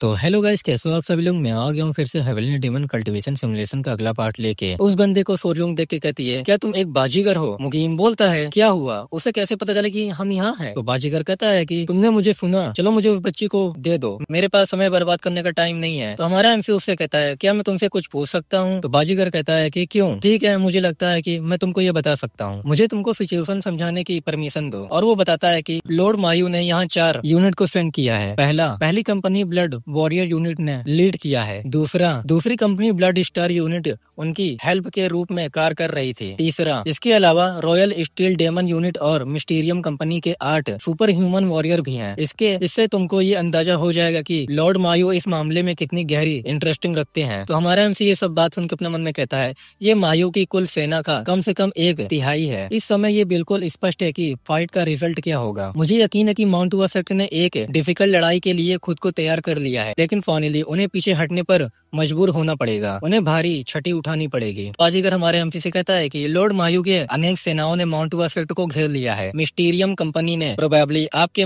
तो hello guys, कैसे हो आप सभी लोग। मैं आ गया हूँ फिर से हेवनली डेमन कल्टीवेशन सिमुलेशन का अगला पार्ट लेके। उस बंदे को सोरियोंग देख के कहती है, क्या तुम एक बाजीगर हो। मुकीम बोलता है, क्या हुआ। उसे कैसे पता चला कि हम यहाँ हैं। तो बाजीगर कहता है कि तुमने मुझे सुना, चलो मुझे उस बच्ची को दे दो, मेरे पास समय बर्बाद करने का टाइम नहीं है। तो हमारा एमसी उससे कहता है, क्या मैं तुमसे कुछ पूछ सकता हूँ। तो बाजीगर कहता है कि क्यों। ठीक है, मुझे लगता है कि मैं तुमको ये बता सकता हूँ, मुझे तुमको सिचुएशन समझाने की परमिशन दो। और वो बताता है कि लॉर्ड मायू ने यहाँ 4 यूनिट को सेंड किया है। पहली कंपनी ब्लड वॉरियर यूनिट ने लीड किया है। दूसरी कंपनी ब्लड स्टार यूनिट उनकी हेल्प के रूप में कार्य कर रही थी। तीसरा, इसके अलावा रॉयल स्टील डेमन यूनिट और मिस्टीरियम कंपनी के 8 सुपर ह्यूमन वॉरियर भी हैं। इससे तुमको ये अंदाजा हो जाएगा कि लॉर्ड मायू इस मामले में कितनी गहरी इंटरेस्टिंग रखते हैं। तो हमारा एमसी ये सब बात सुनकर अपने मन में कहता है, ये मायू की कुल सेना का कम से कम 1/3 है। इस समय ये बिल्कुल स्पष्ट है कि फाइट का रिजल्ट क्या होगा। मुझे यकीन है कि माउंट वासेक्ट ने एक डिफिकल्ट लड़ाई के लिए खुद को तैयार कर लिया है, लेकिन फाइनली उन्हें पीछे हटने पर मजबूर होना पड़ेगा, उन्हें भारी छठी उठानी पड़ेगी। बाजीगर हमारे एमसी से कहता है कि लॉर्ड मायू के अनेक सेनाओं ने माउंट वासेक्ट को घेर लिया है। मिस्टीरियम कंपनी ने प्रोबेबली आपके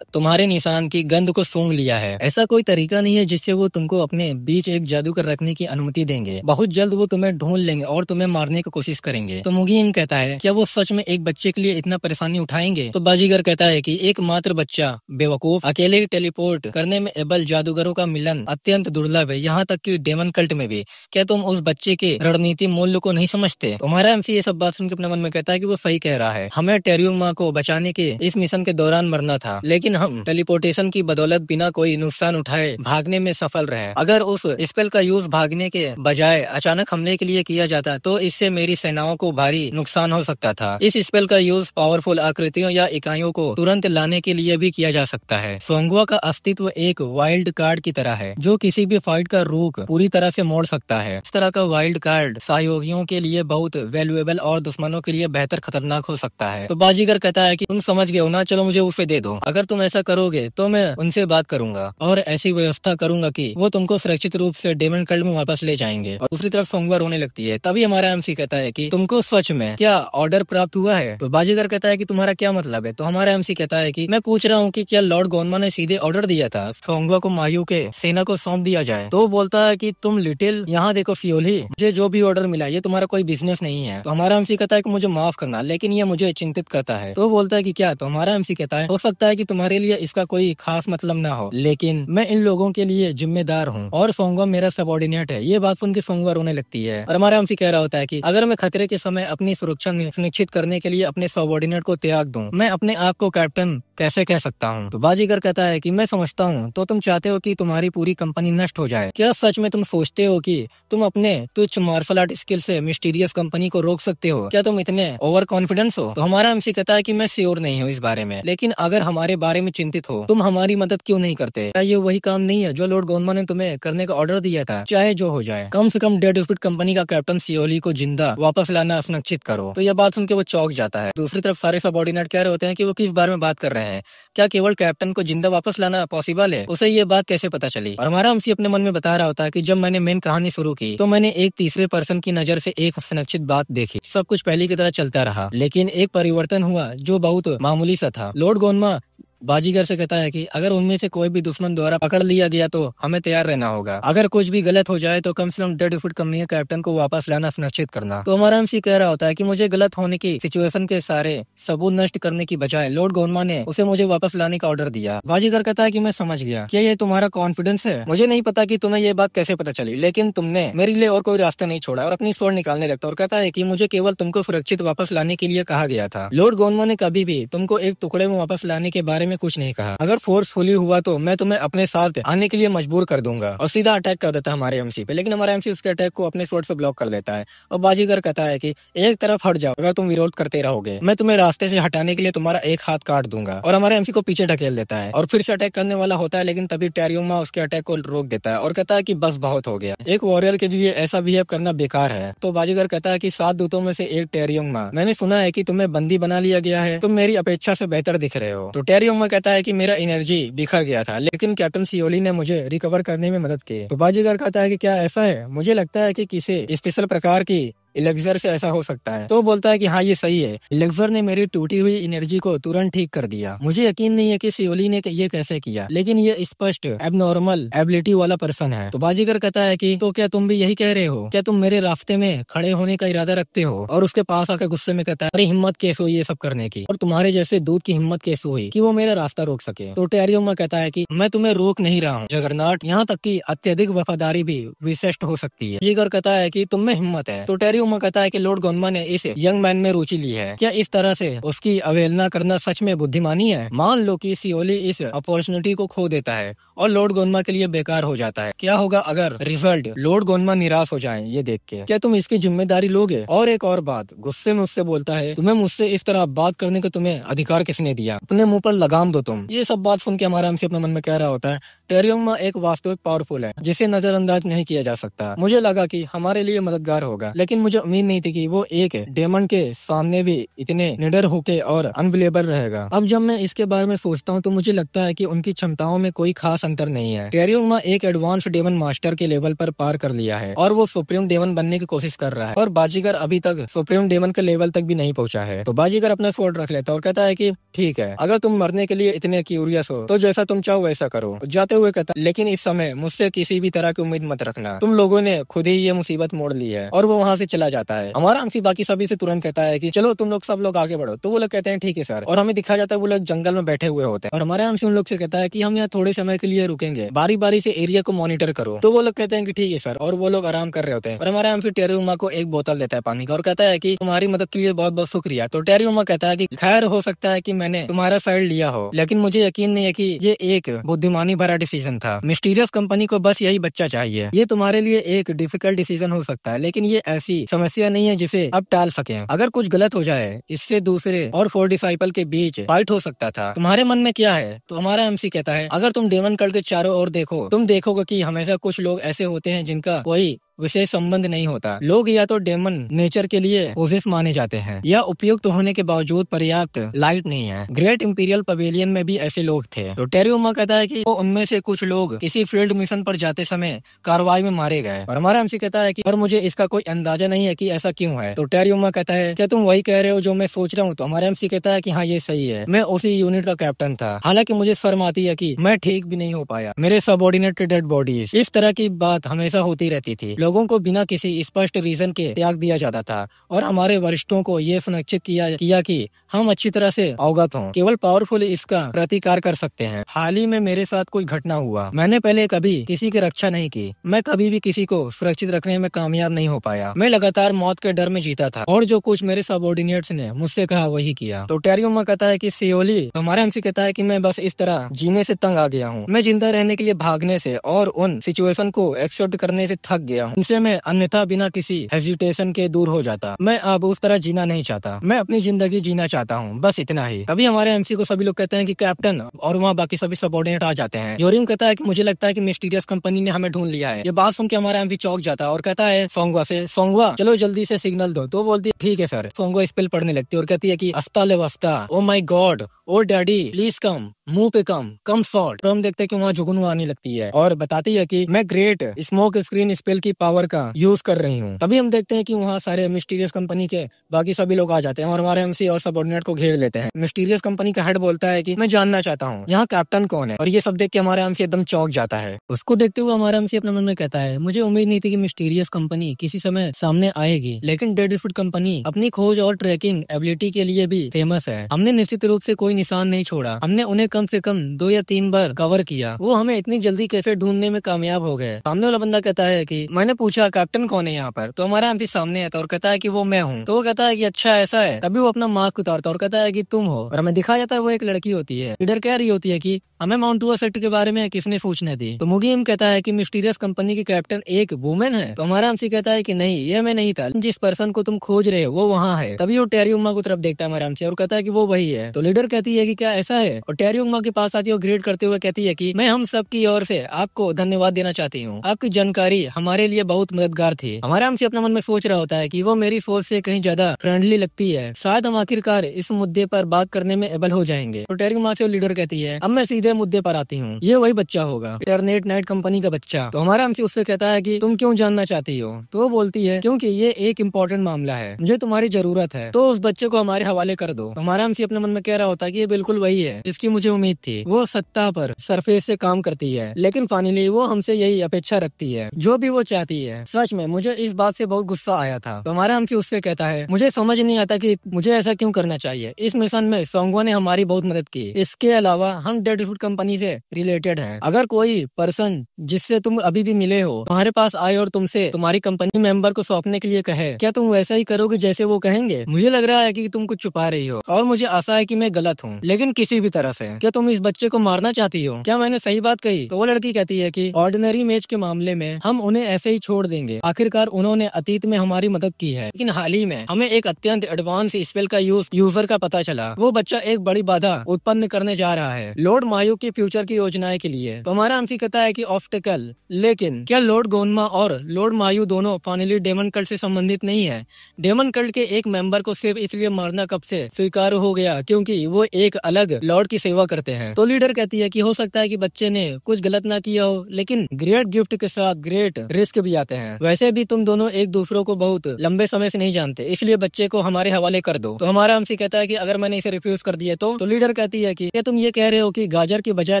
तुम्हारे निशान की गंध को सूंघ लिया है। ऐसा कोई तरीका नहीं है जिससे वो तुमको अपने बीच एक जादूगर रखने की अनुमति देंगे। बहुत जल्द वो तुम्हें ढूंढ लेंगे और तुम्हें मारने की कोशिश करेंगे। तो मुगीन कहता है, क्या वो सच में एक बच्चे के लिए इतना परेशानी उठाएंगे। तो बाजीगर कहता है कि एकमात्र बच्चा बेवकूफ अकेले टेलीपोर्ट करने में एबल जादूगरों का मिलन अत्यंत दुर्लभ है, यहाँ तक कि डेमन कल्ट में भी। क्या तुम उस बच्चे के रणनीति मूल्य को नहीं समझते। तुम्हारा एमसी ये सब बात सुनकर अपने मन में कहता है कि वो सही कह रहा है, हमें टेरियम माँ को बचाने के इस मिशन के दौरान मरना था, लेकिन हम टेलीपोर्टेशन की बदौलत बिना कोई नुकसान उठाए भागने में सफल रहे। अगर उस स्पेल का यूज भागने के बजाय अचानक हमले के लिए किया जाता तो इससे मेरी सेनाओं को भारी नुकसान हो सकता था। इस स्पेल का यूज पावरफुल आकृतियों या इकाइयों को तुरंत लाने के लिए भी किया जा सकता है। सोंगवा का अस्तित्व एक वाइल्ड कार्ड की तरह है, जो किसी भी फाइट का रुख पूरी तरह से मोड़ सकता है। इस तरह का वाइल्ड कार्ड सहयोगियों के लिए बहुत वैल्यूएबल और दुश्मनों के लिए बेहतर खतरनाक हो सकता है। तो बाजीगर कहता है कि तुम समझ गए हो ना, चलो मुझे उसे दे दो। अगर तुम ऐसा करोगे तो मैं उनसे बात करूंगा और ऐसी व्यवस्था करूंगा कि वो तुमको सुरक्षित रूप से डेमन कल्ट में वापस ले जाएंगे। और दूसरी तरफ सोंगवा रोने लगती है। तभी हमारा एमसी कहता है कि तुमको सच में क्या ऑर्डर प्राप्त हुआ है। तो बाजीगर कहता है कि तुम्हारा क्या मतलब है। तो हमारा एमसी कहता है कि मैं पूछ रहा हूँ कि क्या लॉर्ड गोनमा ने सीधे ऑर्डर दिया था सोंगवा को मायू के सेना को सौंप दिया जाए। तो बोलता है कि तुम लिटिल, यहाँ देखो फियोली, मुझे जो भी ऑर्डर मिला ये तुम्हारा कोई बिजनेस नहीं है। तो हमारा एमसी कहता है कि मुझे माफ करना, लेकिन ये मुझे चिंतित करता है। तो बोलता है कि क्या। तो हमारा एमसी कहता है, हो सकता है कि तुम्हारे लिए इसका कोई खास मतलब ना हो, लेकिन मैं इन लोगों के लिए जिम्मेदार हूँ और सोंगवा मेरा सबऑर्डिनेट है। ये बात सुन के सोंगवा रोने लगती है और हमारा एमसी कह रहा होता है कि अगर मैं खतरे के समय अपनी सुरक्षा सुनिश्चित करने के लिए अपने सबऑर्डिनेट को त्याग दूं, मैं अपने आप को कैप्टन कैसे कह सकता हूँ। तो बाजीगर कहता है कि मैं समझता हूँ, तो तुम चाहते हो कि तुम्हारी पूरी कंपनी नष्ट हो जाए। क्या सच में तुम सोचते हो कि तुम अपने तुच्छ मार्शल आर्ट स्किल से मिस्टीरियस कंपनी को रोक सकते हो। क्या तुम इतने ओवर कॉन्फिडेंस हो। तो हमारा एमसी कहता है कि मैं श्योर नहीं हूँ इस बारे में, लेकिन अगर हमारे बारे में चिंतित हो तुम हमारी मदद क्यों नहीं करते। क्या ये वही काम नहीं है जो लॉर्ड गोनमा ने तुम्हें करने का ऑर्डर दिया था। चाहे जो हो जाए, कम से कम डेड स्पिरिट कंपनी का कैप्टन सियोली को जिंदा वापस लाना सुनिश्चित करो। तो यह बात सुन के वो चौंक जाता है। दूसरी तरफ सारे सबऑर्डिनेट कह रहे होते हैं कि वो किस बारे में बात कर रहे हैं। क्या केवल कैप्टन को जिंदा वापस लाना पॉसिबल है। उसे ये बात कैसे पता चली। और हमारा एमसी अपने मन में बता रहा होता है कि जब मैंने मेन कहानी शुरू की तो मैंने एक तीसरे पर्सन की नजर से एक संरक्षित बात देखी। सब कुछ पहले की तरह चलता रहा, लेकिन एक परिवर्तन हुआ जो बहुत मामूली सा था। लॉर्ड गोनमा बाजीगर से कहता है कि अगर उनमें से कोई भी दुश्मन द्वारा पकड़ लिया गया तो हमें तैयार रहना होगा। अगर कुछ भी गलत हो जाए तो कम से कम डेड फुट कंपनी के कैप्टन को वापस लाना सुनिश्चित करना। तो हमारा एमसी कह रहा होता है कि मुझे गलत होने की सिचुएशन के सारे सबूत नष्ट करने की बजाय लॉर्ड गोनमा ने उसे मुझे वापस लाने का ऑर्डर दिया। बाजीगर कहता है कि मैं समझ गया। क्या ये तुम्हारा कॉन्फिडेंस है। मुझे नहीं पता कि तुम्हें ये बात कैसे पता चली, लेकिन तुमने मेरे लिए और कोई रास्ता नहीं छोड़ा और अपनी स्वord निकालने लगता और कहता है कि मुझे केवल तुमको सुरक्षित वापस लाने के लिए कहा गया था। लॉर्ड गोनमा ने कभी भी तुमको एक टुकड़े में वापस लाने के बारे में कुछ नहीं कहा। अगर फोर्सफुली हुआ तो मैं तुम्हें अपने साथ आने के लिए मजबूर कर दूंगा। और सीधा अटैक कर देता है हमारे एमसी पे, लेकिन हमारा एमसी उसके अटैक को अपने स्वॉर्ड से ब्लॉक कर देता है। और बाजीगर कहता है कि एक तरफ हट जाओ, अगर तुम विरोध करते रहोगे मैं तुम्हें रास्ते से हटाने के लिए तुम्हारा एक हाथ काट दूंगा। और हमारे एमसी को पीछे ढकेल देता है और फिर से अटैक करने वाला होता है, लेकिन तभी टेरियोमा उसके अटैक को रोक देता है और कहता है कि बस बहुत हो गया, एक वॉरियर के लिए ऐसा बिहेव करना बेकार है। तो बाजीगर कहता है कि 7 दूतों में से एक टेरियोमा, मैंने सुना है कि तुम्हें बंदी बना लिया गया है, तुम मेरी अपेक्षा से बेहतर दिख रहे हो। तो टेरियोमा कहता है कि मेरा एनर्जी बिखर गया था, लेकिन कैप्टन सियोली ने मुझे रिकवर करने में मदद की। तो बाजीगर कहता है कि क्या ऐसा है। मुझे लगता है कि किसी स्पेशल प्रकार की इलेक्सर से ऐसा हो सकता है। तो बोलता है कि हाँ ये सही है, इलेक्सर ने मेरी टूटी हुई एनर्जी को तुरंत ठीक कर दिया। मुझे यकीन नहीं है कि सियोली ने ये कैसे किया, लेकिन ये स्पष्ट एबनॉर्मल एबिलिटी वाला पर्सन है। तो बाजीगर कहता है कि तो क्या तुम भी यही कह रहे हो? क्या तुम मेरे रास्ते में खड़े होने का इरादा रखते हो? और उसके पास आकर गुस्से में कहता है, अरे हिम्मत कैसे हुई ये सब करने की, और तुम्हारे जैसे दूध की हिम्मत कैसे हुई कि वो मेरा रास्ता रोक सके? तो टेरियोमा कहता है कि मैं तुम्हें रोक नहीं रहा हूँ जगरनॉट, यहाँ तक कि अत्यधिक वफादारी भी विशिष्ट हो सकती है। बाजीगर कहता है कि तुम में हिम्मत है। तो टेरियोमा कहता है कि लॉर्ड गोनमा ने इस यंग मैन में रुचि ली है, क्या इस तरह से उसकी अवहेलना करना सच में बुद्धिमानी है? मान लो कि सियोली इस अपॉर्चुनिटी को खो देता है और लॉर्ड गोनमा के लिए बेकार हो जाता है, क्या होगा अगर रिजल्ट लॉर्ड गोनमा निराश हो जाएं ये देख के? क्या तुम इसकी जिम्मेदारी लोगे? और एक और बात, गुस्से में उससे बोलता है, तुम्हें मुझसे इस तरह बात करने का तुम्हें अधिकार किसने दिया? अपने मुंह पर लगाम दो तुम। ये सब बात सुन के हमारा एमसी अपने मन में कह रहा होता है, टेरियोमा एक वास्तविक पावरफुल है जिसे नजरअंदाज नहीं किया जा सकता। मुझे लगा कि हमारे लिए मददगार होगा, लेकिन मुझे उम्मीद नहीं थी कि वो एक डेमन के सामने भी इतने निडर होके और अनबिलीवेबल रहेगा। अब जब मैं इसके बारे में सोचता हूँ तो मुझे लगता है कि उनकी क्षमताओं में कोई खास अंतर नहीं है। टेरियोमा एक एडवांस डेमन मास्टर के लेवल पर पार कर लिया है और वो सुप्रीम डेमन बनने की कोशिश कर रहा है, और बाजीगर अभी तक सुप्रीम डेमन के लेवल तक भी नहीं पहुंचा है। तो बाजीगर अपना स्वॉर्ड रख लेता है और कहता है कि ठीक है, अगर तुम मरने के लिए इतने क्यूरियस हो तो जैसा तुम चाहो वैसा करो। जाते हुए कहता, लेकिन इस समय मुझसे किसी भी तरह की उम्मीद मत रखना, तुम लोगों ने खुद ही ये मुसीबत मोड़ ली है। और वो वहाँ से चला जाता है। हमारा अंशी बाकी सभी से तुरंत कहता है कि चलो तुम लोग सब लोग आगे बढ़ो। तो वो लोग कहते हैं ठीक है सर, और हमें दिखा जाता है वो लोग जंगल में बैठे हुए होते हैं, और हमारे अंशी उन लोग से कहता है कि हम यहाँ थोड़े समय के लिए रुकेंगे, बारी बारी से एरिया को मॉनिटर करो। तो वो लोग कहते हैं कि ठीक है सर, और वो लोग आराम कर रहे होते हैं। और हमारा अंशी टेरियोमा को एक बोतल देता है पानी का और कहता है कि तुम्हारी मदद के लिए बहुत बहुत शुक्रिया। तो टेरियोमा कहता है कि खैर हो सकता है कि मैंने तुम्हारा साइड लिया हो, लेकिन मुझे यकीन नहीं है कि ये एक बुद्धिमानी भरा डिसीजन था। मिस्टीरियस कंपनी को बस यही बच्चा चाहिए। ये तुम्हारे लिए एक डिफिकल्ट डिसीजन हो सकता है, लेकिन ये ऐसी समस्या नहीं है जिसे अब टाल सके। अगर कुछ गलत हो जाए इससे दूसरे और 4 डिसाइपल के बीच फाइट हो सकता था। तुम्हारे मन में क्या है? तो हमारा एमसी कहता है, अगर तुम डेमन कल्ट के चारों ओर देखो तुम देखोगे कि हमेशा कुछ लोग ऐसे होते हैं जिनका कोई विशेष संबंध नहीं होता। लोग या तो डेमन नेचर के लिए पोजेस माने जाते हैं या उपयुक्त होने के बावजूद पर्याप्त लाइट नहीं है। ग्रेट इंपीरियल पवेलियन में भी ऐसे लोग थे। तो टेरियोमा कहता है कि वो उनमें से कुछ लोग किसी फील्ड मिशन पर जाते समय कार्रवाई में मारे गए, और हमारा एमसी कहता है कि और मुझे इसका कोई अंदाजा नहीं है कि ऐसा क्यों है। तो टेरियोमा कहता है, क्या तुम वही कह रहे हो जो मैं सोच रहा हूँ? तो हमारा एमसी कहता है कि हाँ ये सही है, मैं उसी यूनिट का कैप्टन था। हालांकि मुझे शर्म आती है कि मैं ठीक भी नहीं हो पाया, मेरे सबऑर्डिनेट डेड बॉडीज। इस तरह की बात हमेशा होती रहती थी। लोगों को बिना किसी स्पष्ट रीजन के त्याग दिया जाता था, और हमारे वरिष्ठों को ये सुनिश्चित किया कि हम अच्छी तरह से अवगत हों। केवल पावरफुल इसका प्रतिकार कर सकते हैं। हाल ही में मेरे साथ कोई घटना हुआ। मैंने पहले कभी किसी की रक्षा नहीं की, मैं कभी भी किसी को सुरक्षित रखने में कामयाब नहीं हो पाया। मैं लगातार मौत के डर में जीता था, और जो कुछ मेरे सबऑर्डिनेट्स ने मुझसे कहा वही किया। तो टेरियोमा कहता है कि सियोली, हमारा एमसी कहता है कि मैं बस इस तरह जीने से तंग आ गया हूँ। मैं जिंदा रहने के लिए भागने से और उन सिचुएशन को एक्सेप्ट करने से थक गया हूँ। इनसे मैं अन्यथा बिना किसी हेजिटेशन के दूर हो जाता। मैं अब उस तरह जीना नहीं चाहता, मैं अपनी जिंदगी जीना चाहता हूँ, बस इतना ही। तभी हमारे एमसी को सभी लोग कहते हैं कि कैप्टन, और वहाँ बाकी सभी सबऑर्डिनेट आ जाते हैं। योरिम कहता है कि मुझे लगता है कि मिस्टीरियस कंपनी ने हमें ढूंढ लिया है। ये बात सुन के हमारा एमसी चौंक जाता है और कहता है सोंगवा से, सोंगवा चलो जल्दी से सिग्नल दो। तो बोलती है ठीक है सर। सोंगवा स्पेल पढ़ने लगती है और कहती है कि अस्ता ले वस्ता, oh my god, oh daddy please come, मुंह पे कम शॉट। हम देखते हैं कि वहाँ जुगनू आने लगती है और बताती है कि मैं ग्रेट स्मोक स्क्रीन स्पेल की पावर का यूज कर रही हूँ। तभी हम देखते हैं कि वहाँ सारे मिस्टीरियस कंपनी के बाकी सभी लोग आ जाते हैं और हमारे एमसी और सबऑर्डिनेट को घेर लेते हैं। मिस्टीरियस कंपनी का हेड बोलता है कि मैं जानना चाहता हूँ यहाँ कैप्टन कौन है, और ये सब देख के हमारा एमसी एकदम चौंक जाता है। उसको देखते हुए हमारा एमसी अपने मन में कहता है, मुझे उम्मीद नहीं थी कि मिस्टीरियस कंपनी किसी समय सामने आएगी, लेकिन डेडफुट कंपनी अपनी खोज और ट्रैकिंग एबिलिटी के लिए भी फेमस है। हमने निश्चित रूप से कोई निशान नहीं छोड़ा, हमने उन्हें कम से कम 2 या 3 बार कवर किया। वो हमें इतनी जल्दी कैसे ढूंढने में कामयाब हो गए। सामने वाला बंदा कहता है कि मैंने पूछा कैप्टन कौन है यहाँ पर? तो हमारा एमपी सामने आता है और कहता है कि वो मैं हूँ। तो वो कहता है कि अच्छा ऐसा है। तभी वो अपना मास्क उतारता है और कहता है कि तुम हो, और हमें दिखाया जाता है वो एक लड़की होती है। लीडर कह रही होती है कि हमें माउंट टू इफेक्ट के बारे में किसने सूचना दी? तो मुगीम कहता है कि मिस्टीरियस कंपनी की कैप्टन एक वुमेन है। तो हमारा एमसी कहता है कि नहीं, ये मैं नहीं था, जिस पर्सन को तुम खोज रहे हो वो वहाँ है। तभी वो टेरियोमा की तरफ देखता है हमारा एमसी और कहता है कि वो वही है। तो लीडर कहती बोलती है कि क्या ऐसा है, और टेरियोंगमा के पास आती है और ग्रेड करते हुए कहती है कि मैं हम सब की ओर से आपको धन्यवाद देना चाहती हूँ, आपकी जानकारी हमारे लिए बहुत मददगार थी। हमारा हमसे अपने मन में सोच रहा होता है कि वो मेरी सोच से कहीं ज्यादा फ्रेंडली लगती है, शायद हम आखिरकार इस मुद्दे पर बात करने में एबल हो जाएंगे। तो टेरियोंगमा से लीडर कहती है अब मैं सीधे मुद्दे पर आती हूँ, ये वही बच्चा होगा, इंटरनेट नाइट कंपनी का बच्चा। तो हमारा हमसे उससे कहता है कि तुम क्यों जानना चाहती हो, तो वो बोलती है क्योंकि ये एक इम्पोर्टेंट मामला है, मुझे तुम्हारी जरूरत है, तो उस बच्चे को हमारे हवाले कर दो। तो हमारा हमसे अपने मन में कह रहा होता है कि ये बिल्कुल वही है जिसकी मुझे उम्मीद थी, वो सत्ता पर सरफेस से काम करती है, लेकिन फाइनली वो हमसे यही अपेक्षा रखती है जो भी वो चाहती है। सच में मुझे इस बात से बहुत गुस्सा आया था। तो हमारा हमसे उससे कहता है मुझे समझ नहीं आता कि मुझे ऐसा क्यों करना चाहिए, इस मिशन में सोंगवा ने हमारी बहुत मदद की, इसके अलावा हम डेडफूड कंपनी से रिलेटेड है। अगर कोई पर्सन जिससे तुम अभी भी मिले हो तुम्हारे पास आए और तुमसे तुम्हारी कंपनी मेंबर को सौंपने के लिए कहे, क्या तुम वैसा ही करोगे जैसे वो कहेंगे? मुझे लग रहा है कि तुम कुछ छुपा रही हो और मुझे आशा है कि मैं गलत हूँ, लेकिन किसी भी तरह से क्या तुम इस बच्चे को मारना चाहती हो? क्या मैंने सही बात कही? तो वो लड़की कहती है कि ऑर्डिनरी मैच के मामले में हम उन्हें ऐसे ही छोड़ देंगे, आखिरकार उन्होंने अतीत में हमारी मदद की है, लेकिन हाल ही में हमें एक अत्यंत एडवांस स्पेल का यूजर का पता चला, वो बच्चा एक बड़ी बाधा उत्पन्न करने जा रहा है लॉर्ड मायू के फ्यूचर की योजनाएं के लिए। तो हमारा हमसे कहता है कि ऑब्स्टेकल, लेकिन क्या लॉर्ड गोनमा और लॉर्ड मायू दोनों फाइनली डेमन कल्ट से संबंधित नहीं है? डेमन कल्ट के एक मेंबर को सिर्फ इसलिए मारना कब से स्वीकार हो गया क्योंकि वो एक अलग लॉर्ड की सेवा करते हैं। तो लीडर कहती है कि हो सकता है कि बच्चे ने कुछ गलत ना किया हो, लेकिन ग्रेट गिफ्ट के साथ ग्रेट रिस्क भी आते हैं। वैसे भी तुम दोनों एक दूसरों को बहुत लंबे समय से नहीं जानते, इसलिए बच्चे को हमारे हवाले कर दो। तो हमारा हमसे कहता है कि अगर मैंने इसे रिफ्यूज कर दिया तो लीडर कहती है कि क्या तुम ये कह रहे हो कि गाजर की बजाय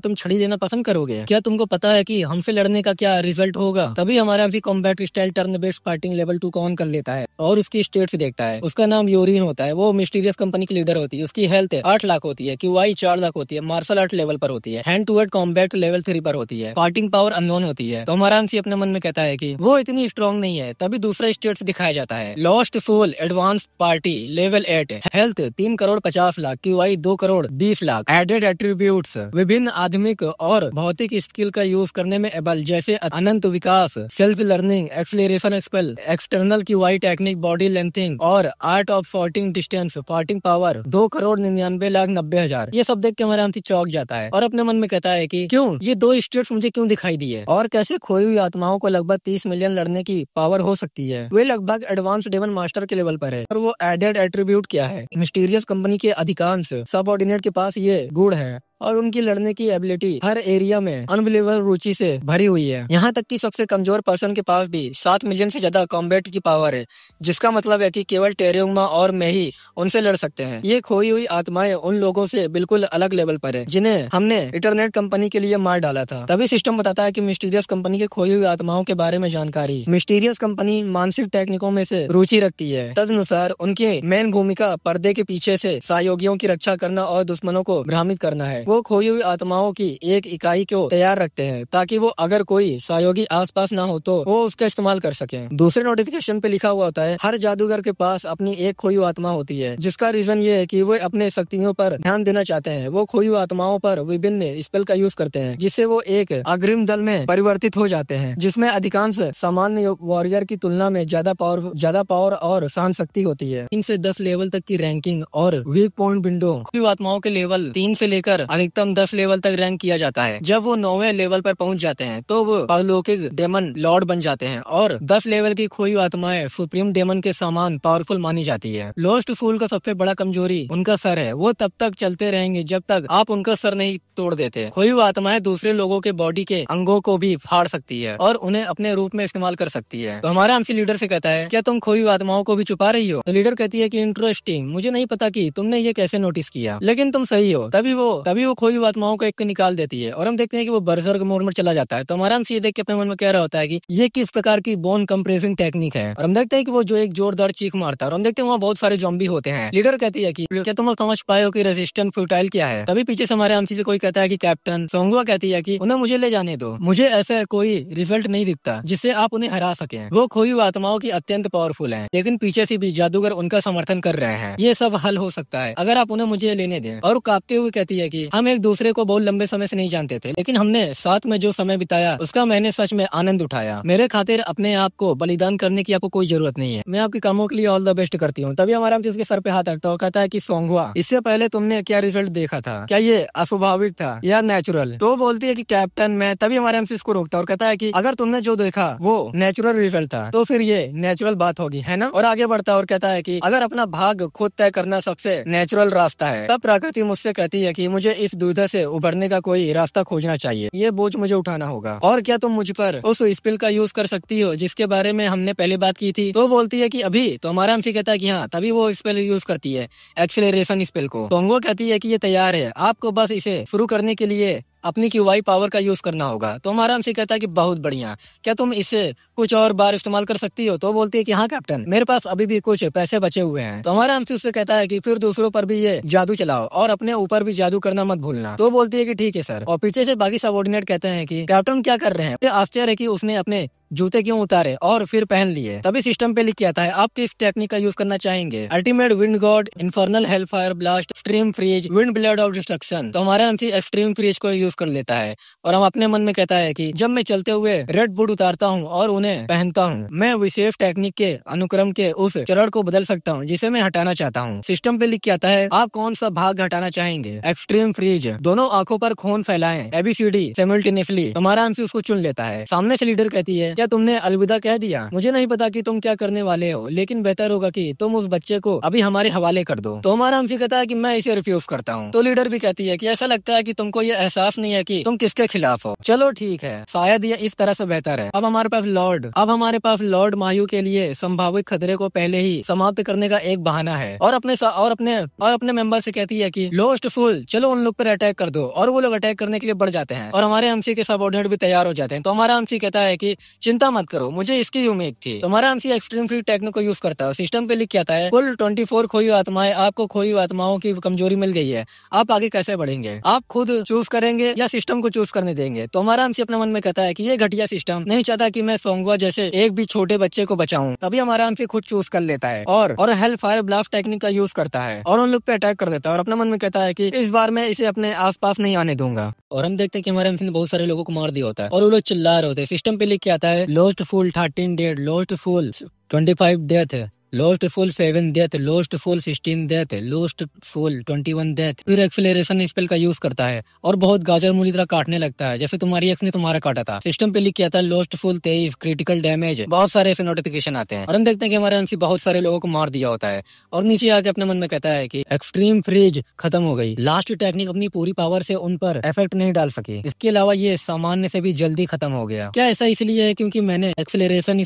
तुम छड़ी देना पसंद करोगे? क्या तुमको पता है कि हमसे लड़ने का क्या रिजल्ट होगा? तभी हमारा हमसे combat style turn based fighting level 2 को ऑन कर लेता है और उसकी स्टेट्स देखता है। उसका नाम यूरिन होता है, वो मिस्टीरियस कंपनी की लीडर होती है, उसकी हेल्थ 8 लाख होती है, क्यूआई 4 लाख होती है, मार्शल आर्ट लेवल पर होती है, hand to hand combat level 3 पर होती है, फाइटिंग पावर अननोन होती है। तो हमारा हमसे अपने मन में कहता है कि वो इतनी स्ट्रॉन्ग नहीं है। तभी दूसरा स्टेट्स दिखाया जाता है, lost soul advance party level 8, health 3 crore 50 lakh, QI 2 crore 20 lakh, added attributes विभिन्न आधुनिक और भौतिक स्किल का यूज करने में एबल, जैसे अनंत विकास, self learning, acceleration spell, external QI technique, body lengthening और art of fighting distance, fighting power 2 crore 99 lakh 90 हजार। ये सब देख के हमारा हमसे चौंक जाता है और अपने मन में कहता है कि क्यों ये 2 स्टेट्स मुझे क्यों दिखाई दिए, और कैसे खोई हुई आत्माओं को लगभग 30 मिलियन लड़ने की पावर हो सकती है? वे लगभग एडवांस डेमन मास्टर के लेवल पर है, और वो एडेड एट्रीब्यूट क्या है? मिस्टीरियस कंपनी के अधिकांश सबऑर्डिनेट के पास ये गुण है और उनकी लड़ने की एबिलिटी हर एरिया में अनबिलीवेबल रुचि से भरी हुई है। यहाँ तक कि सबसे कमजोर पर्सन के पास भी 7 मिलियन से ज्यादा कॉम्बैट की पावर है, जिसका मतलब है कि केवल टेरियोंगमा और मैं ही उनसे लड़ सकते हैं। ये खोई हुई आत्माएं उन लोगों से बिल्कुल अलग लेवल पर है जिन्हें हमने इंटरनेट कंपनी के लिए मार डाला था। तभी सिस्टम बताता है कि मिस्टीरियस कंपनी के खोई हुई आत्माओं के बारे में जानकारी। मिस्टीरियस कंपनी मानसिक टेक्निकों में से रुचि रखती है, तदनुसार उनकी मेन भूमिका पर्दे के पीछे से सहयोगियों की रक्षा करना और दुश्मनों को भ्रमित करना है। वो खोई हुई आत्माओं की एक इकाई को तैयार रखते हैं ताकि वो अगर कोई सहयोगी आसपास ना हो तो वो उसका इस्तेमाल कर सके। दूसरे नोटिफिकेशन पे लिखा हुआ होता है हर जादूगर के पास अपनी एक खोई हुई आत्मा होती है, जिसका रीजन ये है कि वो अपने शक्तियों पर ध्यान देना चाहते हैं। वो खोई हुई आत्माओं पर विभिन्न स्पेल का यूज करते हैं जिससे वो एक अग्रिम दल में परिवर्तित हो जाते हैं, जिसमें अधिकांश सामान्य वॉरियर की तुलना में ज्यादा पावर और सहन शक्ति होती है। 3 से 10 लेवल तक की रैंकिंग और वीक पॉइंट विंडो खोई हुई आत्माओं के लेवल 3 से लेकर अधिकतम 10 लेवल तक रैंक किया जाता है। जब वो 9वें लेवल पर पहुंच जाते हैं तो वो परलौकिक डेमन लॉर्ड बन जाते हैं और 10 लेवल की खोई हुई आत्माएं सुप्रीम डेमन के समान पावरफुल मानी जाती है। लॉस्ट फूल का सबसे बड़ा कमजोरी उनका सर है, वो तब तक चलते रहेंगे जब तक आप उनका सर नहीं तोड़ देते। खोई हुई आत्माएं दूसरे लोगों के बॉडी के अंगों को भी फाड़ सकती है और उन्हें अपने रूप में इस्तेमाल कर सकती है। तो हमारा हमसे लीडर से कहता है क्या तुम खोई हुई आत्माओं को भी छुपा रही हो? तो लीडर कहती है कि इंटरेस्टिंग, मुझे नहीं पता कि तुमने ये कैसे नोटिस किया, लेकिन तुम सही हो। तभी वो खोई हुई आत्माओं को एक निकाल देती है और हम देखते हैं कि वो बर्सर्क मोड में चला जाता है। तो हमारा हमसे ये देख के अपने मन में कह रहा होता है कि ये किस प्रकार की बोन कंप्रेसिंग टेक्निक है, और हम देखते हैं कि वो जो एक जोरदार चीख मारता है और हम देखते हैं वहाँ बहुत सारे जॉम्बी होते हैं। लीडर कहती है कि क्या तुम समझ पाए हो कि रेजिस्टेंस फ्यूटाइल क्या है? तभी पीछे से हमारे हमसे से कोई कहता है कि कैप्टन सोंगवा कहती है कि उन्हें मुझे ले जाने दो, मुझे ऐसा कोई रिजल्ट नहीं दिखता जिससे आप उन्हें हरा सके। वो खोई हुई आत्माओं की अत्यंत पावरफुल है, लेकिन पीछे से भी जादूगर उनका समर्थन कर रहे हैं। ये सब हल हो सकता है अगर आप उन्हें मुझे लेने दें। और कांपते हुए कहती है कि हम एक दूसरे को बहुत लंबे समय से नहीं जानते थे, लेकिन हमने साथ में जो समय बिताया उसका मैंने सच में आनंद उठाया। मेरे खातिर अपने आप को बलिदान करने की आपको कोई जरूरत नहीं है। मैं आपके कामों के लिए ऑल द बेस्ट करती हूँ। तभी हमारा उसके सर पे हाथ रखता है, कहता है कि सोंगवा, इससे पहले तुमने क्या रिजल्ट देखा था? क्या ये अस्वाभाविक था या नेचुरल? तो बोलती है कि कैप्टन मैं। तभी हमारा एमसी इसको रोकता है और कहता है कि अगर तुमने जो देखा वो नेचुरल रिजल्ट था तो फिर ये नेचुरल बात होगी, है ना? और आगे बढ़ता है और कहता है कि अगर अपना भाग खुद तय करना सबसे नेचुरल रास्ता है, तब प्रकृति मुझसे कहती है कि मुझे इस दुविधा से उभरने का कोई रास्ता खोजना चाहिए। ये बोझ मुझे उठाना होगा। और क्या तुम मुझ पर उस स्पेल का यूज कर सकती हो जिसके बारे में हमने पहले बात की थी? तो बोलती है कि अभी। तो हमारा एमसी कहता है कि हाँ। तभी वो स्पेल यूज करती है, एक्सेलरेशन स्पेल को। टोंगो कहती है कि ये तैयार है, आपको बस इसे शुरू करने के लिए अपनी क्यूआई पावर का यूज करना होगा। तो हमारा हमसे कहता है कि बहुत बढ़िया, क्या तुम इसे कुछ और बार इस्तेमाल कर सकती हो? तो बोलती है कि हाँ कैप्टन, मेरे पास अभी भी कुछ पैसे बचे हुए हैं। तो हमारा हमसे उससे कहता है कि फिर दूसरों पर भी ये जादू चलाओ और अपने ऊपर भी जादू करना मत भूलना। तो बोलती है कि ठीक है सर। और पीछे से बाकी सबऑर्डिनेट कहते हैं कि कैप्टन क्या कर रहे हैं? ये आश्चर्य है कि उसने अपने जूते क्यों उतारे और फिर पहन लिए। तभी सिस्टम पे लिख के आता है आप किस टेक्निक का यूज करना चाहेंगे? Ultimate wind god, infernal hellfire blast, extreme freeze, wind blade of destruction. तो हमारा एमसी एक्सट्रीम फ्रीज को यूज कर लेता है और हम अपने मन में कहता है कि जब मैं चलते हुए रेड बूट उतारता हूँ और उन्हें पहनता हूँ, मैं विशेष टेक्निक के अनुक्रम के उस चरण को बदल सकता हूँ जिसे मैं हटाना चाहता हूँ। सिस्टम पे लिख के आता है आप कौन सा भाग हटाना चाहेंगे? एक्सट्रीम फ्रीज, दोनों आंखों पर खून फैलाएं, एबीसीडी सिमुलटेनियसली। हमारा एमसी उसको चुन लेता है। सामने से लीडर कहती है क्या तुमने अलविदा कह दिया? मुझे नहीं पता कि तुम क्या करने वाले हो, लेकिन बेहतर होगा कि तुम उस बच्चे को अभी हमारे हवाले कर दो। तो हमारा हमसे कहता है कि मैं इसे रिफ्यूज करता हूँ। तो लीडर भी कहती है कि ऐसा लगता है कि तुमको ये एहसास नहीं है कि तुम किसके खिलाफ हो। चलो ठीक है, शायद ये इस तरह से बेहतर है। अब हमारे पास लॉर्ड मायू के लिए संभावित खतरे को पहले ही समाप्त करने का एक बहाना है। और अपने मेंबर से कहती है कि लोस्ट फुल, चलो उन लोग पर अटैक कर दो। और वो लोग अटैक करने के लिए बढ़ जाते हैं और हमारे एमसी के सबऑर्डिनेट भी तैयार हो जाते हैं। तो हमारा एमसी कहता है कि चिंता मत करो, मुझे इसकी उम्मीद थी। तो हमारा एमसी एक्सट्रीम फ्री टेक्निक को यूज करता है। सिस्टम पे लिख के आता है कुल 24 खोई आत्माएं, आपको खोई आत्माओं की कमजोरी मिल गई है। आप आगे कैसे बढ़ेंगे? आप खुद चूज करेंगे या सिस्टम को चूज करने देंगे? तो हमारा एमसी अपने मन में कहता है कि ये घटिया सिस्टम नहीं चाहता कि मैं सोंगवा जैसे एक भी छोटे बच्चे को बचाऊं। तभी हमारा एमसी खुद चूज कर लेता है और हेल फायर ब्लास्ट टेक्निक का यूज करता है और उन लोग पे अटैक कर देता है और अपने मन में कहता है कि इस बार मैं इसे अपने आसपास नहीं आने दूंगा। और हम देखते हैं कि हमारे एमसी ने बहुत सारे लोगों को मार दिया होता है और वो लोग चिल्ला रहे होते हैं। सिस्टम पे लिख के आता है lost full 13 dead, lost full 25 death, lost full 7 death, lost full 16 death, lost full 21 death. फिर एक्सेलरेशन स्पेल का यूज करता है और बहुत गाजर मूली तरह काटने लगता है जैसे तुम्हारी एक्स ने तुम्हारा काटा था। सिस्टम पे लिख के आता है लोस्ट फुल 23, क्रिटिकल डैमेज। बहुत सारे ऐसे नोटिफिकेशन आते हैं और हम देखते हैं कि हमारा एमसी बहुत सारे लोगों को मार दिया होता है और नीचे आके अपने मन में कहता है कि एक्सट्रीम फ्रीज खत्म हो गई। लास्ट टेक्निक अपनी पूरी पावर से उन पर इफेक्ट नहीं डाल सकी। इसके अलावा ये सामान्य से भी जल्दी खत्म हो गया। क्या ऐसा इसलिए है क्योंकि मैंने एक्सेलरेशन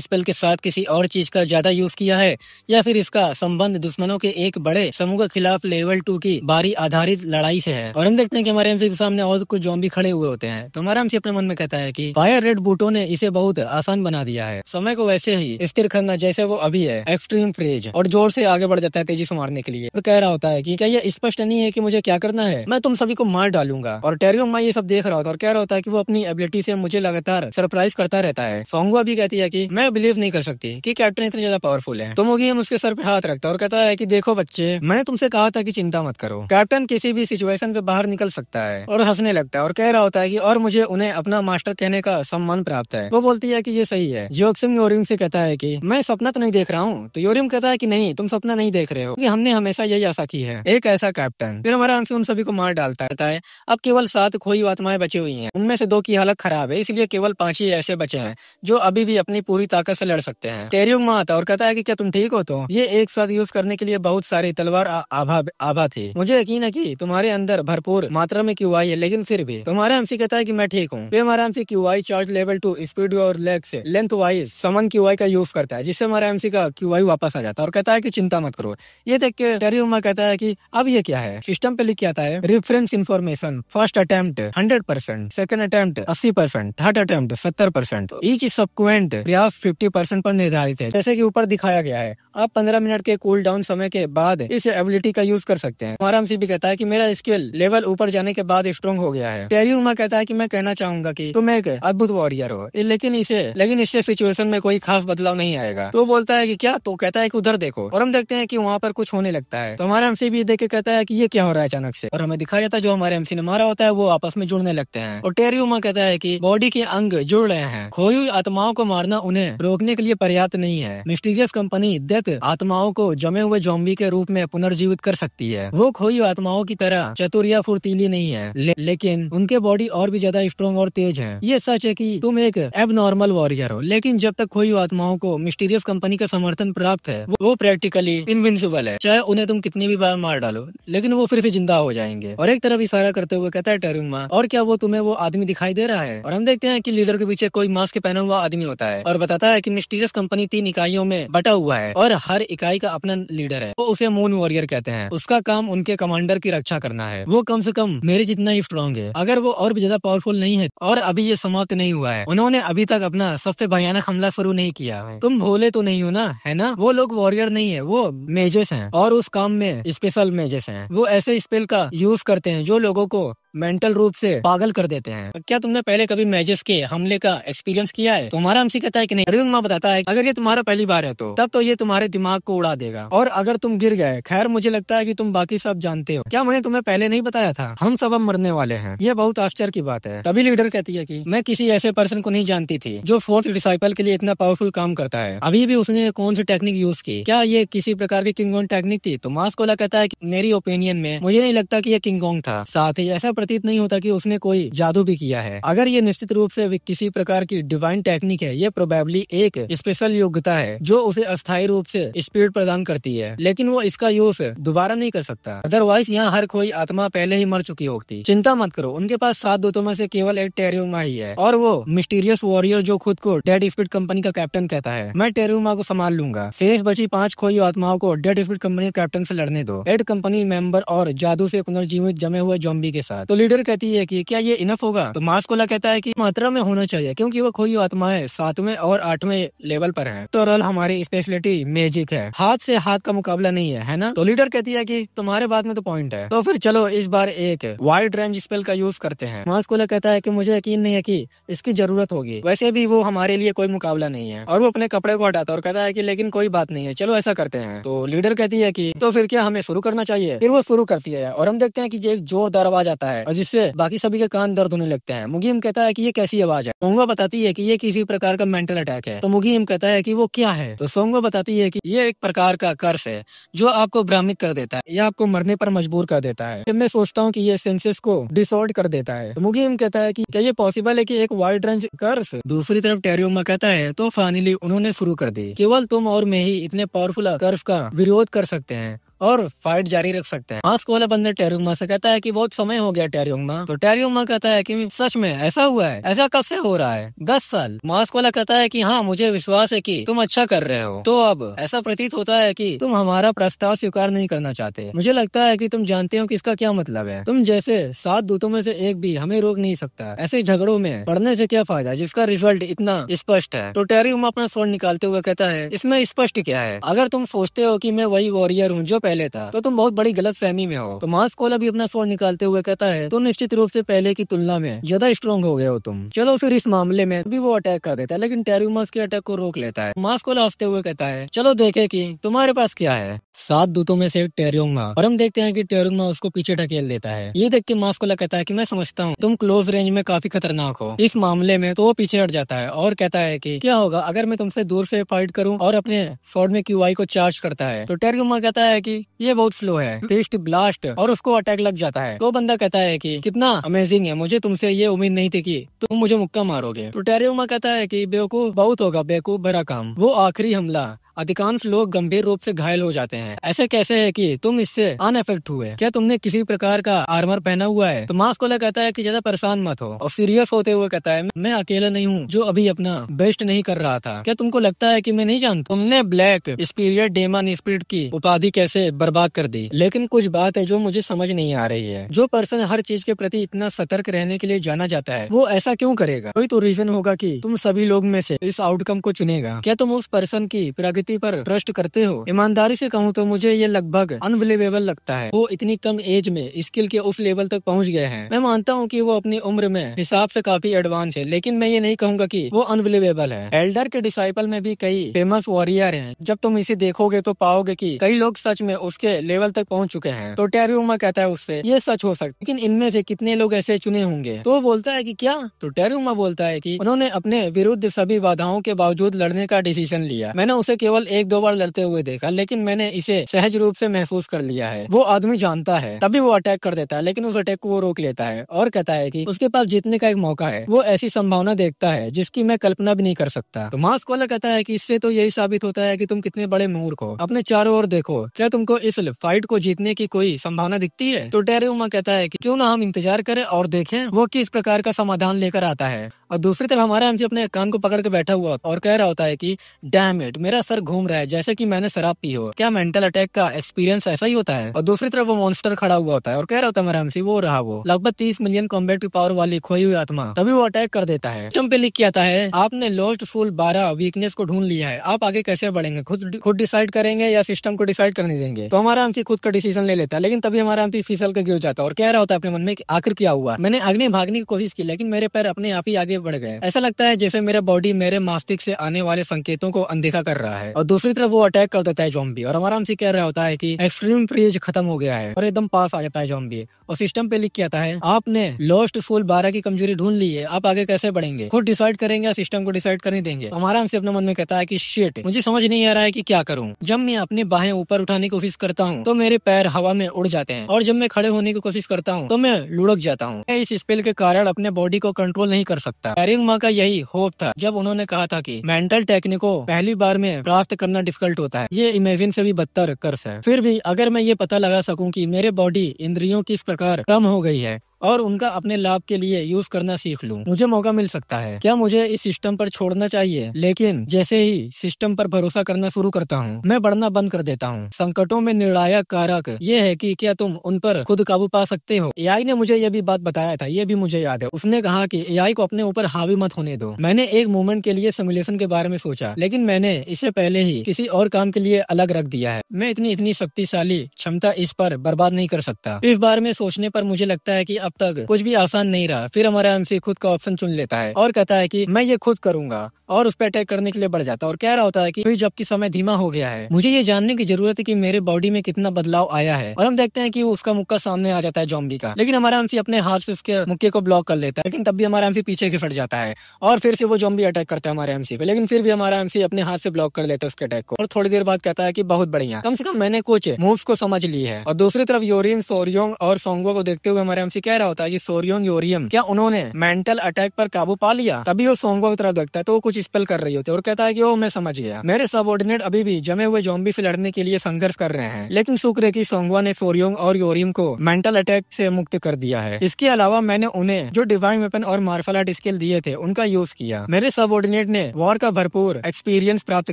स्पेल के साथ किसी और चीज का ज्यादा यूज किया है, या फिर इसका संबंध दुश्मनों के एक बड़े समूह के खिलाफ लेवल 2 की बारी आधारित लड़ाई से है? और हम देखते हैं कि हमारे एमसी के सामने और कुछ ज़ॉम्बी खड़े हुए होते हैं। तो हमारा एमसी अपने मन में कहता है कि फायर रेड बूटों ने इसे बहुत आसान बना दिया है, समय को वैसे ही स्थिर करना जैसे वो अभी है। एक्सट्रीम फ्रीज, और जोर से आगे बढ़ जाता है तेजी से मारने के लिए। तो कह रहा होता है कि क्या ये स्पष्ट नहीं है कि मुझे क्या करना है? मैं तुम सभी को मार डालूंगा। और टेरियो ये सब देख रहा होता है और कह रहा होता है कि वो अपनी एबिलिटी से मुझे लगातार सरप्राइज करता रहता है। सोंगवा भी कहती है कि मैं बिलीव नहीं कर सकती कि कैप्टन इतने ज्यादा पावरफुल है। तो मुगीम उसके सर पे हाथ रखता है और कहता है कि देखो बच्चे, मैंने तुमसे कहा था कि चिंता मत करो, कैप्टन किसी भी सिचुएशन से बाहर निकल सकता है। और हंसने लगता है और कह रहा होता है कि और मुझे उन्हें अपना मास्टर कहने का सम्मान प्राप्त है। वो बोलती है कि ये सही है। जोक्सिंग योरिम से कहता है कि मैं सपना तो नहीं देख रहा हूँ। तो योरिम कहता है कि नहीं, तुम सपना नहीं देख रहे हो, क्योंकि हमने हमेशा यही आशा की है, एक ऐसा कैप्टन। फिर हमारा उन सभी को मार डालता है। अब केवल 7 खोई आत्माएं बची हुई हैं, उनमें से 2 की हालत खराब है, इसलिए केवल 5 ही ऐसे बचे हैं जो अभी भी अपनी पूरी ताकत से लड़ सकते हैं। टेरियो आता और कहता है कि क्या तुम ठीक हो? तो ये एक साथ यूज करने के लिए बहुत सारी तलवार आभा थी। मुझे यकीन है कि तुम्हारे अंदर भरपूर मात्रा में क्यूआई है, लेकिन फिर भी। तुम्हारा एमसी कहता है कि मैं ठीक हूँ। फिर हमारा MC QI charge level 2 speed और लेंथ वाइज समन क्यूआई का यूज करता है, जिससे हमारा एमसी का क्यूआई वापस आ जाता है और कहता है कि चिंता मत करो। ये देख के टेरियो कहता है कि अब ये क्या है? सिस्टम पे लिख के आता है reference information, first attempt 100%, second attempt 80%, third attempt 70%। Each subsequent प्रयास 50% पर निर्धारित है, जैसे कि ऊपर दिखाया गया है। आप 15 मिनट के कूल डाउन समय के बाद इस एबिलिटी का यूज कर सकते हैं। हमारा एमसीबी कहता है कि मेरा स्किल लेवल ऊपर जाने के बाद स्ट्रॉन्ग हो गया है। टेरियुमा कहता है कि मैं कहना चाहूंगा कि तुम एक अद्भुत वॉरियर हो, लेकिन इससे सिचुएशन में कोई खास बदलाव नहीं आएगा। तो बोलता है कि क्या, तो कहता है कि उधर देखो, और हम देखते हैं कि वहाँ पर कुछ होने लगता है। तो हमारा एमसीबी देख के कहता है कि ये क्या हो रहा है अचानक से, और हमें दिखाया जाता है जो हमारे एमसी ने मारा होता है वो आपस में जुड़ने लगते हैं। और टेरियुमा कहता है कि बॉडी के अंग जुड़ रहे हैं, खोई हुई आत्माओं को मारना उन्हें रोकने के लिए पर्याप्त नहीं है। मिस्टीरियस कंपनी डेथ आत्माओं को जमे हुए ज़ॉम्बी के रूप में पुनर्जीवित कर सकती है। वो खोई हुई आत्माओं की तरह चतुर या फुर्तीली नहीं है, लेकिन उनके बॉडी और भी ज्यादा स्ट्रॉन्ग और तेज है। ये सच है कि तुम एक एबनॉर्मल वॉरियर हो, लेकिन जब तक खोई हुई आत्माओं को मिस्टीरियस कंपनी का समर्थन प्राप्त है वो प्रैक्टिकली इनविंसिबल है। चाहे उन्हें तुम कितनी भी बार मार डालो, लेकिन वो फिर से जिंदा हो जाएंगे। और एक तरफ इशारा करते हुए कहता है टेरियुमा, और क्या वो तुम्हें वो आदमी दिखाई दे रहा है? और हम देखते हैं कि लीडर के पीछे कोई मास्क पहना हुआ आदमी होता है और बताता है कि मिस्टीरियस कंपनी 3 इकाइयों में बटा हुआ है और हर इकाई का अपना लीडर है। वो उसे मून वॉरियर कहते हैं। उसका काम उनके कमांडर की रक्षा करना है। वो कम से कम मेरे जितना ही स्ट्रॉन्ग है, अगर वो और भी ज्यादा पावरफुल नहीं है। और अभी ये समाप्त नहीं हुआ है, उन्होंने अभी तक अपना सबसे भयानक हमला शुरू नहीं किया है। तुम भोले तो नहीं हो ना, है ना? वो लोग वॉरियर नहीं है, वो मेजेस हैं, और उस काम में स्पेशल मेजेस हैं। वो ऐसे स्पेल का यूज करते हैं जो लोगों को मेंटल रूप से पागल कर देते हैं। क्या तुमने पहले कभी मैजेस के हमले का एक्सपीरियंस किया है? तुम्हारा एमसी कहता है कि नहीं। टेरियुमा बताता है अगर ये तुम्हारा पहली बार है तो तब तो ये तुम्हारे दिमाग को उड़ा देगा, और अगर तुम गिर गए, खैर मुझे लगता है कि तुम बाकी सब जानते हो। क्या मैंने तुम्हें पहले नहीं बताया था? हम सब अब मरने वाले हैं। ये बहुत आश्चर्य की बात है। तभी लीडर कहती है कि मैं किसी ऐसे पर्सन को नहीं जानती थी जो फोर्थ डिसाइपल के लिए इतना पावरफुल काम करता है। अभी भी उसने कौन सी टेक्निक यूज की? क्या ये किसी प्रकार की किंगोंग टेक्निक थी? तो मास्कोला कहता है कि मेरी ओपिनियन में मुझे नहीं लगता कि ये किंगोंग था। साथ ही ऐसा प्रतीत नहीं होता कि उसने कोई जादू भी किया है। अगर ये निश्चित रूप से किसी प्रकार की डिवाइन टेक्निक है, ये प्रोबेबली एक स्पेशल योग्यता है जो उसे अस्थायी रूप से स्पीड प्रदान करती है, लेकिन वो इसका यूज दोबारा नहीं कर सकता। अदरवाइज यहाँ हर कोई आत्मा पहले ही मर चुकी होती। चिंता मत करो, उनके पास 7 दूतों में से केवल एक टेरियुमा ही है, और वो मिस्टीरियस वॉरियर जो खुद को डेड स्पीड कंपनी का कैप्टन कहता है। मैं टेरियुमा को संभाल लूंगा। शेष बची 5 खोई आत्माओं को डेड स्पीड कंपनी के कैप्टन से लड़ने दो, हेड कंपनी मेंबर और जादू से पुनर्जीवित जमे हुए ज़ॉम्बी के साथ। तो लीडर कहती है कि क्या ये इनफ होगा? तो मास्कोला कहता है कि मात्रा में होना चाहिए, क्योंकि वो खोई आत्माएं 7वें और 8वें लेवल पर है। तो रल हमारी स्पेशलिटी मैजिक है, हाथ से हाथ का मुकाबला नहीं है ना? तो लीडर कहती है कि तुम्हारे बात में तो पॉइंट है, तो फिर चलो इस बार एक वाइड रेंज स्पेल का यूज करते हैं। मास्कोला कहता है कि मुझे यकीन नहीं है कि इसकी जरूरत होगी, वैसे भी वो हमारे लिए कोई मुकाबला नहीं है। और वो अपने कपड़े को हटाता और कहता है कि लेकिन कोई बात नहीं है, चलो ऐसा करते हैं। तो लीडर कहती है कि तो फिर क्या हमें शुरू करना चाहिए? फिर वो शुरू करती है और हम देखते हैं कि एक जोरदार आवाज आता है और जिससे बाकी सभी के कान दर्द होने लगते हैं। मुगीम कहता है कि ये कैसी आवाज है? सोंगो बताती है कि ये किसी प्रकार का मेंटल अटैक है। तो मुगीम कहता है कि वो क्या है? तो सोंगो बताती है कि ये एक प्रकार का कर्स है जो आपको भ्रमित कर देता है या आपको मरने पर मजबूर कर देता है। मैं सोचता हूँ कि ये सेंसेस को डिसऑर्ड कर देता है। तो मुगीम कहता है कि क्या ये पॉसिबल है कि एक वाइड रेंज कर्स? दूसरी तरफ टेरियुमा कहता है तो फाइनली उन्होंने शुरू कर दी। केवल तुम और मैं ही इतने पावरफुल कर्स का विरोध कर सकते हैं और फाइट जारी रख सकते हैं। मास्क वाला बंदर टेरियुमा से कहता है कि बहुत समय हो गया टेरियुमा। तो टेरियुमा कहता है कि सच में ऐसा हुआ है? ऐसा कब से हो रहा है? 10 साल। मास्क वाला कहता है कि हाँ, मुझे विश्वास है कि तुम अच्छा कर रहे हो। तो अब ऐसा प्रतीत होता है कि तुम हमारा प्रस्ताव स्वीकार नहीं करना चाहते। मुझे लगता है कि तुम जानते हो कि इसका क्या मतलब है। तुम जैसे 7 दूतों में से एक भी हमें रोक नहीं सकता। ऐसे झगड़ों में पढ़ने से क्या फायदा जिसका रिजल्ट इतना स्पष्ट है? तो टेरियुमा अपना स्वर्ण निकालते हुए कहता है इसमें स्पष्ट क्या है? अगर तुम सोचते हो कि मैं वही वॉरियर हूँ जो पहले था तो तुम बहुत बड़ी गलतफहमी में हो। तो मास्कोला भी अपना स्वord निकालते हुए कहता है तो निश्चित रूप से पहले की तुलना में ज्यादा स्ट्रॉन्ग हो गए हो तुम। चलो फिर इस मामले में भी वो अटैक कर देता है, लेकिन टेरियुमा के अटैक को रोक लेता है। मास्कोला हंसते हुए कहता है चलो देखे कि तुम्हारे पास क्या है। 7 दूतों में से एक टेरियुमा, और हम देखते हैं कि टेरियुमा उसको पीछे ढकेल देता है। ये देख के मास्कोला कहता है कि मैं समझता हूँ तुम क्लोज रेंज में काफी खतरनाक हो इस मामले में। तो वो पीछे हट जाता है और कहता है कि क्या होगा अगर मैं तुमसे दूर से फाइट करूँ और अपने स्वord में QI को चार्ज करता है। तो टेरियुमा कहता है कि ये बहुत स्लो है, फिस्ट ब्लास्ट, और उसको अटैक लग जाता है। तो बंदा कहता है कि कितना अमेजिंग है, मुझे तुमसे ये उम्मीद नहीं थी कि तुम मुझे मुक्का मारोगे। तो टेरियुमा कहता है कि बेवकूफ बहुत होगा, बेवकूफ भरा काम। वो आखिरी हमला अधिकांश लोग गंभीर रूप से घायल हो जाते हैं, ऐसे कैसे है कि तुम इससे अनअफेक्ट हुए? क्या तुमने किसी प्रकार का आर्मर पहना हुआ है? तो मास्कोला कहता है कि ज्यादा परेशान मत हो, और सीरियस होते हुए कहता है मैं अकेला नहीं हूँ जो अभी अपना बेस्ट नहीं कर रहा था। क्या तुमको लगता है कि मैं नहीं जानता? तुमने ब्लैक स्पिरिट डेमन स्पिरिट की उपाधि कैसे बर्बाद कर दी, लेकिन कुछ बात है जो मुझे समझ नहीं आ रही है। जो पर्सन हर चीज के प्रति इतना सतर्क रहने के लिए जाना जाता है वो ऐसा क्यों करेगा? कोई तो रीजन होगा कि तुम सभी लोग में से इस आउटकम को चुनेगा। क्या तुम उस पर्सन की प्रकृति व्यक्ति पर ट्रस्ट करते हो? ईमानदारी से कहूँ तो मुझे ये लगभग अनबिलीवेबल लगता है। वो इतनी कम एज में स्किल के उस लेवल तक पहुँच गए हैं। मैं मानता हूँ कि वो अपनी उम्र में हिसाब से काफी एडवांस है, लेकिन मैं ये नहीं कहूँगा कि वो अनबिलीवेबल है। एल्डर के डिसाइपल में भी कई फेमस वॉरियर हैं। जब तुम इसे देखोगे तो पाओगे कि कई लोग सच में उसके लेवल तक पहुँच चुके हैं। तो टेरुमा कहता है उससे ये सच हो सकता है, लेकिन इनमें से कितने लोग ऐसे चुने होंगे? तो वो बोलता है कि क्या? तो टेरुमा बोलता है कि उन्होंने अपने विरुद्ध सभी बाधाओं के बावजूद लड़ने का डिसीजन लिया। मैंने उसे केवल एक दो बार लड़ते हुए देखा, लेकिन मैंने इसे सहज रूप से महसूस कर लिया है। वो आदमी जानता है, तभी वो अटैक कर देता है, लेकिन उस अटैक को वो रोक लेता है और कहता है कि उसके पास जीतने का एक मौका है। वो ऐसी संभावना देखता है जिसकी मैं कल्पना भी नहीं कर सकता। तो मास्क वाला कहता है कि इससे तो यही साबित होता है कि तुम कितने बड़े मूर्ख हो। अपने चारों ओर देखो, क्या तुमको इस फाइट को जीतने की कोई संभावना दिखती है? तो टेरुमा कहता है कि क्यों ना हम इंतजार करें और देखें वो किस प्रकार का समाधान लेकर आता है। और दूसरी तरफ हमारा एमसी अपने कान को पकड़ के बैठा हुआ और कह रहा होता है कि डैम इट, मेरा सर घूम रहा है जैसे कि मैंने शराब पी हो। क्या मेंटल अटैक का एक्सपीरियंस ऐसा ही होता है? और दूसरी तरफ वो मॉन्स्टर खड़ा हुआ होता है और कह रहा होता है हमारा एमसी वो रहा वो लगभग 30 मिलियन कॉम्बैट की पावर वाली खोई हुई आत्मा। तभी वो अटैक कर देता है। सिस्टम पे लिख के आता है आपने लॉस्ट फुल 12 वीकनेस को ढूंढ लिया है, आप आगे कैसे बढ़ेंगे? खुद डिसाइड करेंगे या सिस्टम को डिसाइड करने देंगे? तो हमारा एमसी खुद का डिसीजन ले लेता है, लेकिन तभी हमारा एमसी फिसल के गिर जाता है और कह रहा होता है अपने मन में आखिर क्या हुआ? मैंने आगे भागने की कोशिश की, लेकिन मेरे पैर अपने आप ही आगे बढ़ गए। ऐसा लगता है जैसे मेरा बॉडी मेरे मस्तिष्क से आने वाले संकेतों को अनदेखा कर रहा है। और दूसरी तरफ वो अटैक कर देता है ज़ॉम्बी और हमारा एमसी कह रहा होता है कि एक्सट्रीम फ्रीज खत्म हो गया है और एकदम पास आ जाता है ज़ॉम्बी और सिस्टम पे लिख के आता है आपने लॉस्ट फुल 12 की कमजोरी ढूंढ ली है, आप आगे कैसे बढ़ेंगे? खुद डिसाइड करेंगे या सिस्टम को डिसाइड करने देंगे? हमारा एमसी अपने मन में कहता है कि शिट, मुझे समझ नहीं आ रहा है कि क्या करूं। जब मैं अपनी बाहें ऊपर उठाने की कोशिश करता हूं तो मेरे पैर हवा में उड़ जाते हैं और जब मैं खड़े होने की कोशिश करता हूं तो मैं लुढ़क जाता हूं। मैं इस स्पेल के कारण अपने बॉडी को कंट्रोल नहीं कर सकता। टेरुमा का यही होप था जब उन्होंने कहा था कि मेंटल टेक्निक को पहली बार में प्राप्त करना डिफिकल्ट होता है। ये इमेजिन से भी बदतर कर्स है। फिर भी अगर मैं ये पता लगा सकूं कि मेरे बॉडी इंद्रियों किस प्रकार कम हो गई है और उनका अपने लाभ के लिए यूज करना सीख लूं, मुझे मौका मिल सकता है। क्या मुझे इस सिस्टम पर छोड़ना चाहिए? लेकिन जैसे ही सिस्टम पर भरोसा करना शुरू करता हूँ, मैं बढ़ना बंद कर देता हूँ। संकटों में निर्णायक कारक ये है कि क्या तुम उन पर खुद काबू पा सकते हो? एआई ने मुझे ये भी बात बताया था, ये भी मुझे याद है। उसने कहा कि एआई को अपने ऊपर हावी मत होने दो। मैंने एक मोमेंट के लिए सिमुलेशन के बारे में सोचा, लेकिन मैंने इसे पहले ही किसी और काम के लिए अलग रख दिया है। मैं इतनी शक्तिशाली क्षमता इस पर बर्बाद नहीं कर सकता। इस बारे में सोचने पर मुझे लगता है कि अब तक कुछ भी आसान नहीं रहा। फिर हमारा एमसी खुद का ऑप्शन चुन लेता है और कहता है कि मैं ये खुद करूंगा और उस पर अटैक करने के लिए बढ़ जाता है और कह रहा होता है कि जबकि समय धीमा हो गया है, मुझे ये जानने की जरूरत है कि मेरे बॉडी में कितना बदलाव आया है। और हम देखते हैं कि उसका मुक्का सामने आ जाता है ज़ॉम्बी का, लेकिन हमारा एमसी अपने हाथ से उसके मुक्के को ब्लॉक कर लेता है। लेकिन तब भी हमारा एमसी पीछे खिसट जाता है और फिर से वो ज़ॉम्बी अटैक करता है हमारे एमसी पे, लेकिन फिर भी हमारा एमसी अपने हाथ से ब्लॉक कर लेता है उसके अटैक को और थोड़ी देर बाद कहता है कि बहुत बढ़िया, कम से कम मैंने कुछ मूव्स को समझ ली है। और दूसरी तरफ योरियन, सोरियोंग और सोंगो को देखते हुए हमारे एमसी कह रहा होता है कि सोरियोंग, योरियम, क्या उन्होंने मेंटल अटैक पर काबू पा लिया? तभी वो सोंगो की तरफ देखता है तो वो कुछ स्पेल कर रही होती है और कहता है कि ओ मैं समझ गया, मेरे सबऑर्डिनेट अभी भी जमे हुए ज़ॉम्बी से लड़ने के लिए संघर्ष कर रहे हैं, लेकिन शुक्र है कि सोंगवा ने सोरियोंग और योरियम को मेंटल अटैक से मुक्त कर दिया है। इसके अलावा मैंने उन्हें जो डिवाइन वेपन और मार्शल आर्ट स्किल दिए थे उनका यूज किया। मेरे सबऑर्डिनेट ने वॉर का भरपूर एक्सपीरियंस प्राप्त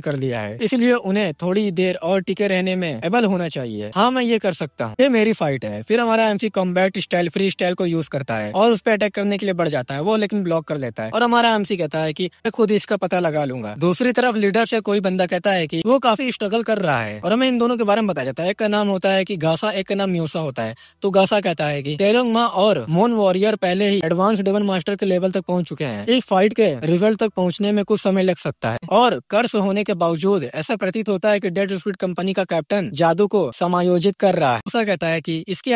कर लिया है, इसलिए उन्हें थोड़ी देर और टिके रहने में एबल होना चाहिए। हाँ मैं ये कर सकता हूँ, ये मेरी फाइट है। फिर हमारा MC combat style, free style को यूज करता है और उस पर अटैक करने के लिए बढ़ जाता है, वो लेकिन ब्लॉक कर लेता है और हमारा एमसी कहता है कि मैं खुद इसका पता लगा लूंगा। दूसरी तरफ लीडर से कोई बंदा कहता है कि वो काफी स्ट्रगल कर रहा है और हमें इन दोनों के बारे में बताया जाता है। एक का नाम होता है कि गासा, एक का नाम म्यूसा होता है। तो गासा कहता है कि टेरोंगमा और मोन वॉरियर पहले ही एडवांस डेमन मास्टर के लेवल तक पहुंच चुके हैं, इस फाइट के रिजल्ट तक पहुंचने में कुछ समय लग सकता है और कर्स होने के बावजूद ऐसा प्रतीत होता है कि डेड स्पीड कंपनी का कैप्टन जादू को समायोजित कर रहा है। ऐसा कहता है कि इसके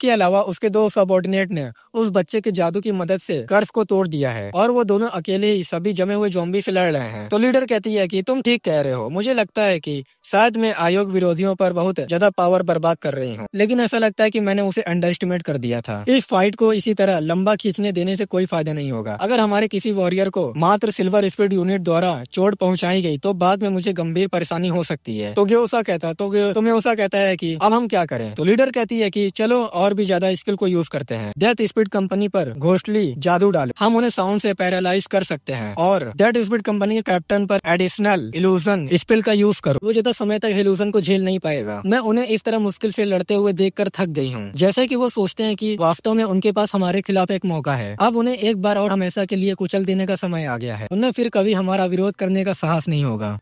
अलावा उसके दो सबऑर्डिनेट ने उस बच्चे के जादू की मदद से कर्स को तोड़ दिया है और वो दोनों अकेले ही सभी जमे हुए ज़ॉम्बी से लड़ रहे हैं। तो लीडर कहती है कि तुम ठीक कह रहे हो, मुझे लगता है कि शायद मैं आयोग विरोधियों पर बहुत ज्यादा पावर बर्बाद कर रही हूँ, लेकिन ऐसा लगता है कि मैंने उसे अंडर एस्टिमेट कर दिया था। इस फाइट को इसी तरह लंबा खींचने देने से कोई फायदा नहीं होगा। अगर हमारे किसी वॉरियर को मात्र सिल्वर स्पीड यूनिट द्वारा चोट पहुंचाई गई तो बाद में मुझे गंभीर परेशानी हो सकती है। तो म्यूसा कहता है कि अब हम क्या करें? तो लीडर कहती है कि चलो और भी ज्यादा स्किल को यूज करते हैं। डेथ स्पीड कंपनी पर घोस्टली जादू डालो, हम उन्हें साउंड से पैरालाइज कर सकते हैं और डेथ स्पीड कंपनी के कैप्टन पर एडिशनल इल्यूजन स्पेल का यूज करो, वो ज्यादा समय तक इल्यूजन को झेल नहीं पाएगा। मैं उन्हें इस तरह मुश्किल से लड़ते हुए देखकर थक गई हूँ, जैसे कि वो सोचते हैं कि वास्तव में उनके पास हमारे खिलाफ एक मौका है। अब उन्हें एक बार और हमेशा के लिए कुचल देने का समय आ गया है, उन्हें फिर कभी हमारा विरोध करने का साहस नहीं होगा।